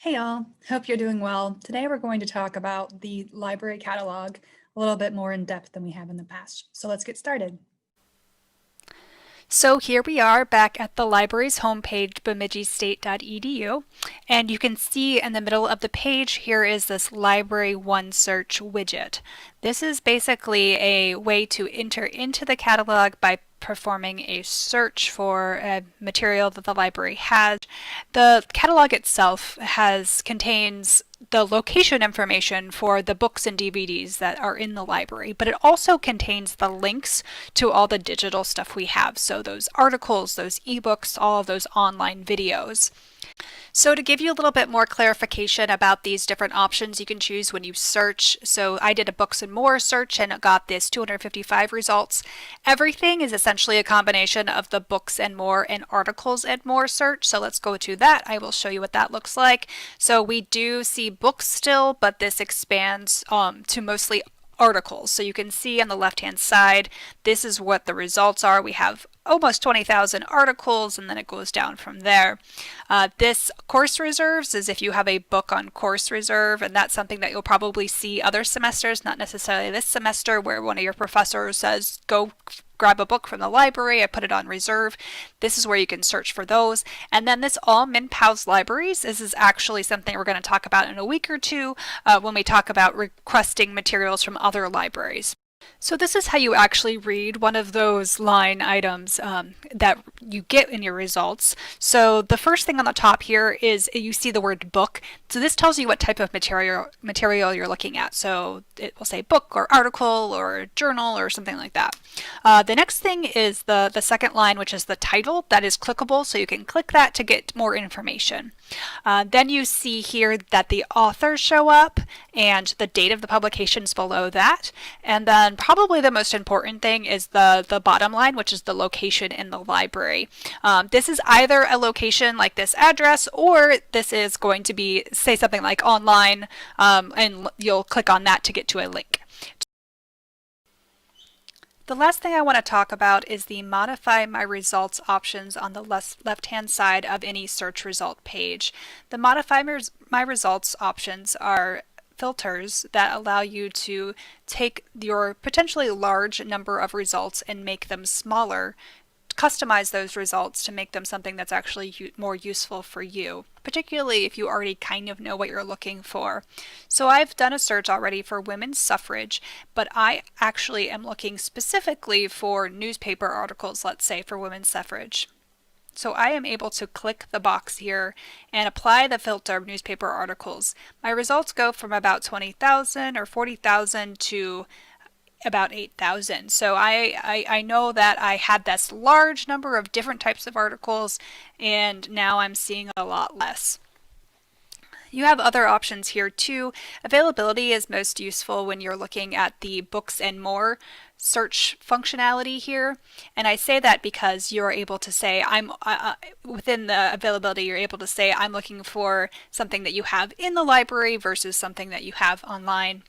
Hey y'all, hope you're doing well. Today we're going to talk about the library catalog a little bit more in depth than we have in the past. So let's get started. So here we are back at the library's homepage, bemidjistate.edu, and you can see in the middle of the page here is this Library OneSearch widget. This is basically a way to enter into the catalog by performing a search for a material that the library has. The catalog itself contains the location information for the books and DVDs that are in the library, but it also contains the links to all the digital stuff we have. So those articles, those ebooks, all of those online videos. So to give you a little bit more clarification about these different options you can choose when you search, so I did a books and more search and it got this 255 results. Everything is essentially a combination of the books and more and articles and more search. So let's go to that. I will show you what that looks like. So we do see books still, but this expands to mostly articles. So you can see on the left hand side, this is what the results are. We have almost 20,000 articles, and then it goes down from there. This course reserves is if you have a book on course reserve, and that's something that you'll probably see other semesters, not necessarily this semester, where one of your professors says, go grab a book from the library, I put it on reserve. This is where you can search for those. And then this all MinPals libraries, this is actually something we're going to talk about in a week or two when we talk about requesting materials from other libraries. So this is how you actually read one of those line items that you get in your results. So the first thing on the top here is you see the word book. So this tells you what type of material you're looking at. So it will say book or article or journal or something like that. The next thing is the second line, which is the title. That is clickable, so you can click that to get more information. Then you see here that the authors show up and the date of the publication is below that. And then probably the most important thing is the bottom line, which is the location in the library. This is either a location like this address, or this is going to be, say something like online, and you'll click on that to get to a link. The last thing I want to talk about is the Modify My Results options on the left-hand side of any search result page. The Modify My Results options are filters that allow you to take your potentially large number of results and make them smaller, customize those results to make them something that's actually more useful for you, particularly if you already kind of know what you're looking for. So I've done a search already for women's suffrage, but I actually am looking specifically for newspaper articles, let's say, for women's suffrage. So I am able to click the box here and apply the filter of newspaper articles. My results go from about 20,000 or 40,000 to about 8,000. So I know that I had this large number of different types of articles, and now I'm seeing a lot less. You have other options here too. Availability is most useful when you're looking at the books and more search functionality here. And I say that because you're able to say, within the availability, you're able to say, I'm looking for something that you have in the library versus something that you have online.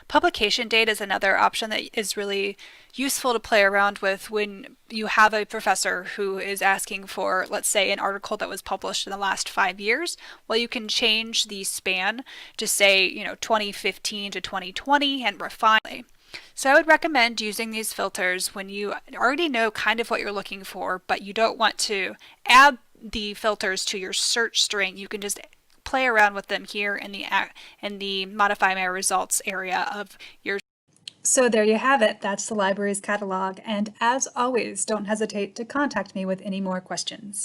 Publication date is another option that is really useful to play around with when you have a professor who is asking for, let's say, an article that was published in the last 5 years. Well, you can change the span to say, 2015 to 2020 and refine. So I would recommend using these filters when you already know kind of what you're looking for, but you don't want to add the filters to your search string. You can just play around with them here in the Modify My Results area of your. So there you have it. That's the library's catalog. And as always, don't hesitate to contact me with any more questions.